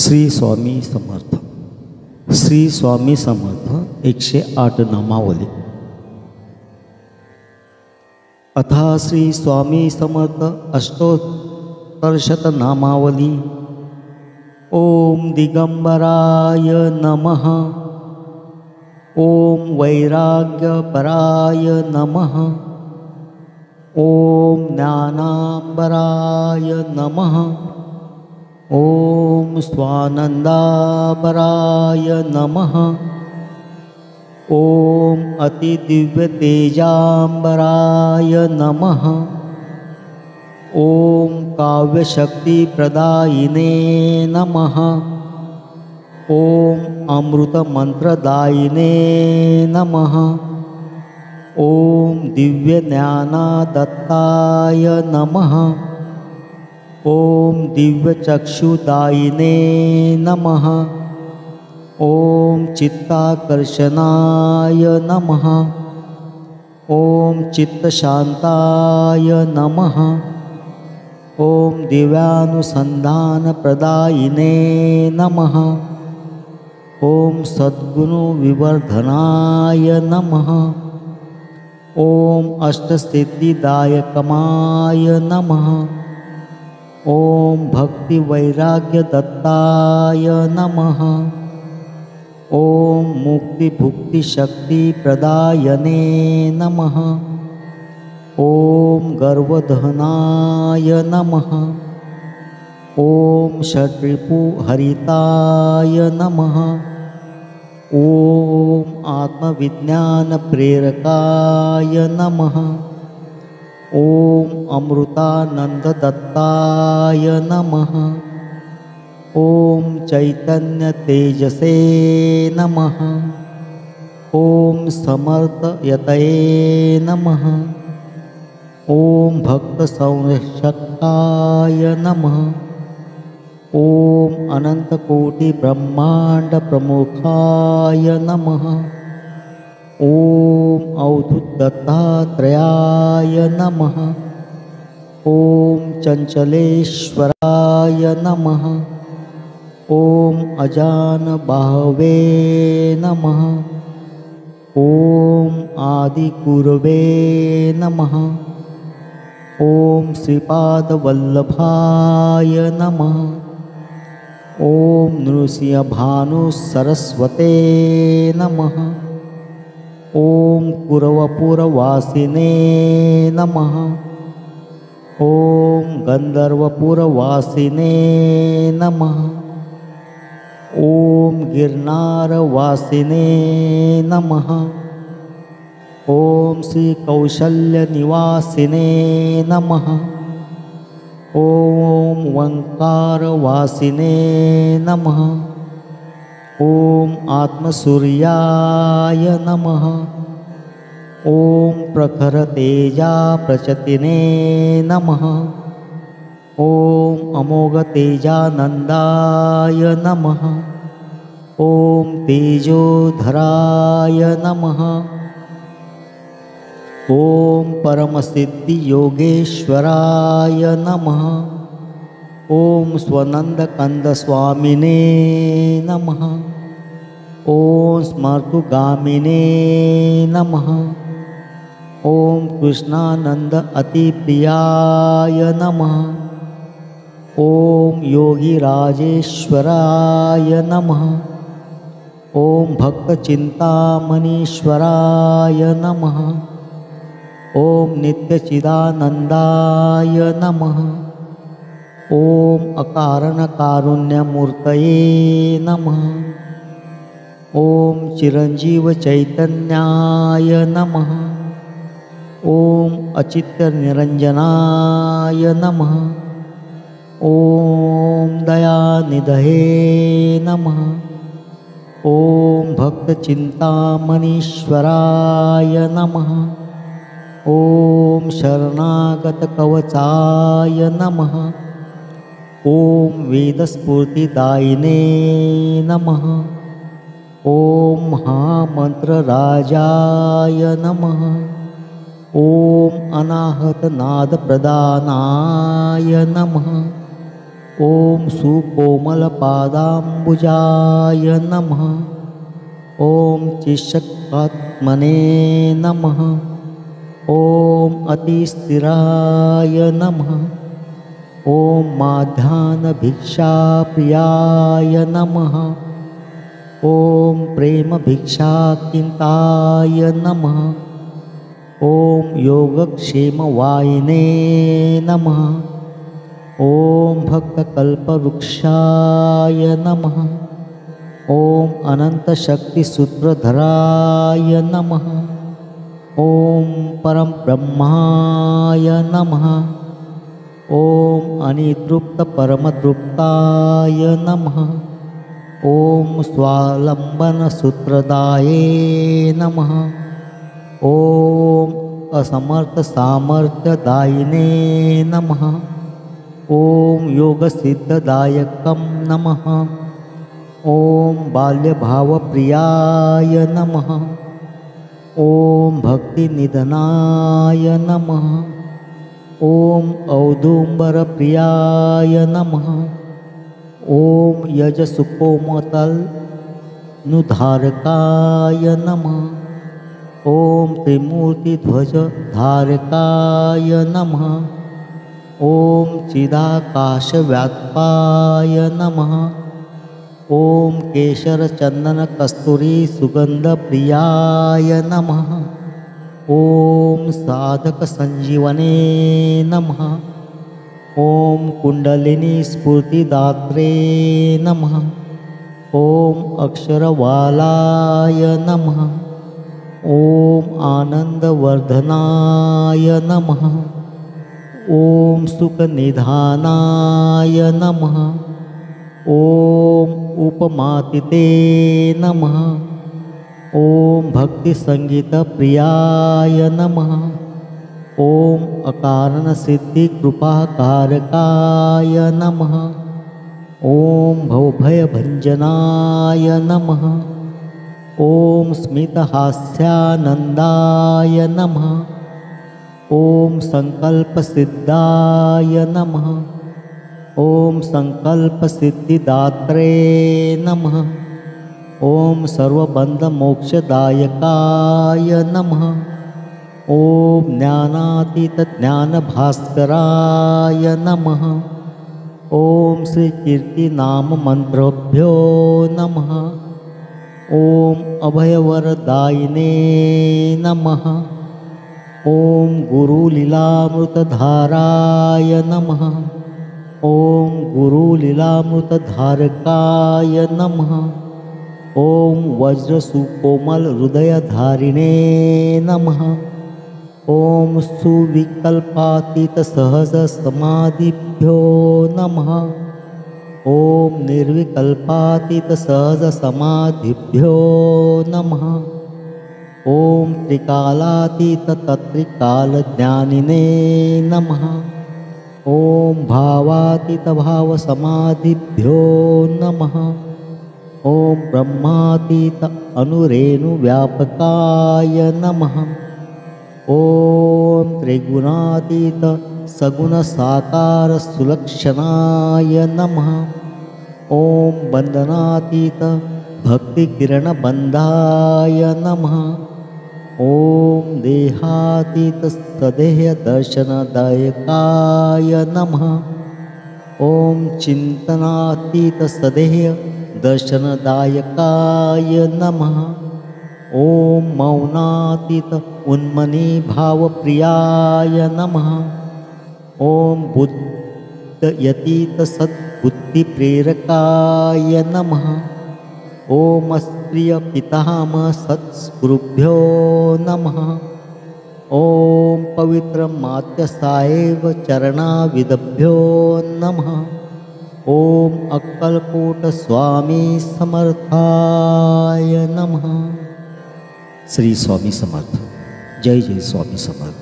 श्री स्वामी समर्थ. श्री स्वामी समर्थ 108 नामावली. अथा श्री स्वामी समर्थ अष्टोत्तरशत नामावली. ओम दिगंबराय नमः. ओम वैराग्यपराय नमः. ओम ज्ञानांबराय नमः. ओम स्वानंदापराय नमः. ओम अतिदिव्यतेजांबराय नमः. ओम काव्यशक्तिप्रदायिने नमः. ओम अमृतमंत्रदायिने नमः. ओम दिव्यज्ञानदत्ताय नमः. ओम दिव्यचक्षुदायिने नमः. ओम चित्ताकर्षणाय नमः. ओम चित्तशांताय नमः. ओम दिव्यानुसंधानप्रदायिने नमः. ओम सद्गुणविवर्धनाय नमः. ओम अष्टसिद्धिदायकमाय नमः. ओम भक्तिवैराग्यदत्ताय नमः. ओम मुक्तिभुक्तिशक्तिप्रदायने नमः. ओम गर्वदहनाय नमः. ओम षड्रिपुहरिताय नमः. ओम आत्मविज्ञानप्रेरकाय नमः. ओम अमृतानंददत्ताय नमः. ओम चैतन्यतेजसे नमः. ओम समर्थयतये नमः. ओम भक्तसंरक्षकाय नमः. ओम अनंतकोटिब्रह्माण्डप्रमुखाय नमः. ओम अवधूतदत्तात्रेयाय नमः. ओम चंचलेश्वराय नमः. ओम अजानबाहवे नमः. ओम आदिगुरवे नमः. ओम श्रीपादवल्लभाय नमः. ओम नृसिंहभानुसरस्वते नमः. ओम कुरवपुरवासिने नमः. ओम गंधर्वपुरवासिने नमः. ओम गिरनारवासिने नमः. ओम श्री कौशल्यनिवासिने नमः. ओम ओंकारवासिने नमः. ओम आत्मसूर्याय नमः. ओम प्रखरतेजाप्रचतिने नमः. ओम अमोघतेजानंदाय नमः. ओम तेजोधराय नमः. ओम परमसिद्धियोगेश्वराय नमः. ओम स्वनंदकंदस्वामिने नमः. ओम स्मर्तुगामिने नमः. ओम कृष्णानंद अतिप्रियाय नमः. ओम योगीराजेश्वराय नमः. ओम भक्तचिंतामणीश्वराय नमः. ओम नित्यचिदानंदाय नमः. ओम अकारणकारुण्यमूर्तये नमः. ओम चिरंजीवचैतन्याय नमः. ओम अचित्यनिरंजनाय नमः. ओम दयानिधये नमः. ओम भक्तचिंतामणीश्वराय नमः. ओम शरणागतकवचाय नमः. ओम वेदस्फूर्तिदायिने नमः. ओम महामंत्रराजाय नमः. ओम अनाहतनादप्रदानाय नमः. ॐ सुकोमलपादाम्बुजाय नमः। ॐ चिशक्तात्मने नमः। ॐ अतिस्थिराय नमः। ॐ माध्याह्नभिक्षाप्रियाय नमः। ॐ प्रेमभिक्षाकिन्ताय नमः। ॐ योगक्षेमवायिने नमः। ॐ भक्तकल्पवृक्षाय नमः। ॐ अनन्तशक्तिसूत्रधराय नमः। ॐ परब्रह्माय नमः। ॐ अनितृप्तपरमतृप्ताय नमः। ॐ स्वालम्बनसूत्रदाये नमः। ॐ असमर्थसामर्थ्यदायिने नमः। ॐ योगसिद्धदायकं नमः। ॐ बाल्यभावप्रियाय नमः। ॐ भक्तिनिधनाय नमः। ॐ औदुम्बरप्रियाय नमः। ॐ यजसुकोमलनुधारकाय नमः। ॐ त्रिमूर्तिध्वजधारकाय नमः। ॐ चिदाकाशव्यात्पाय नमः। ॐ केशरचन्दनकस्तूरीसुगन्धप्रियाय नमः। ॐ साधकसञ्जीवने नमः। ॐ कुण्डलिनीस्फूर्तिदात्रे नमः। ॐ अक्षरवालाय नमः। ॐ आनन्दवर्धनाय नमः। ॐ सुखनिधानाय नमः। ॐ उपमातिते नमः। ॐ भक्तिसङ्गीतप्रियाय नमः। ॐ अकारणसिद्धिकृपाकारकाय नमः। ॐ भवभयभञ्जनाय नमः। ॐ स्मितहास्यानन्दाय नमः। ॐ सङ्कल्पसिद्धाय नमः। ॐ सङ्कल्पसिद्धिदात्रे नमः। ॐ सर्वबन्धमोक्षदायकाय नमः। ॐ ज्ञानातीतज्ञानभास्कराय नमः। ॐ श्रीकीर्तिनाममन्त्रेभ्यो नमः। ॐ अभयवरदायिने नमः। ॐ गुरुलीलामृतधाराय नमः। ॐ गुरुलीलामृतधारकाय नमः। ॐ वज्रसुकोमलहृदयधारिणे नमः। ॐ सुविकल्पातीतसहजसमाधिभ्यो नमः। ॐ निर्विकल्पातीतसहजसमाधिभ्यो नमः। ॐ त्रिकालातीततत्त्रिकालज्ञानिने नमः। ॐ भावातीतभावसमाधिभ्यो नमः। ॐ ब्रह्मातीत अनुरेणुव्यापकाय नमः। ॐ त्रिगुणातीत सगुणसाकारसुलक्षणाय नमः। ॐ बन्धनातीत भक्तिकिरणबन्धाय नमः। ॐ देहातीत सदेहदर्शनदायकाय नमः। ॐ चिन्तनातीत सदेहदर्शनदायकाय नमः। ॐ मौनातीत उन्मनीभावप्रियाय नमः। ॐ बुद्धयतीत सद्बुद्धिप्रेरकाय नमः। ॐ अस्त्रियपितामहसत्सद्गुरुभ्यो नमः। ॐ पवित्रमात्यसायैव चरणाविदभ्यो नमः। ॐ अक्कलकोटस्वामी समर्थाय नमः। श्री स्वामी समर्थ। जय जय स्वामी समर्थ।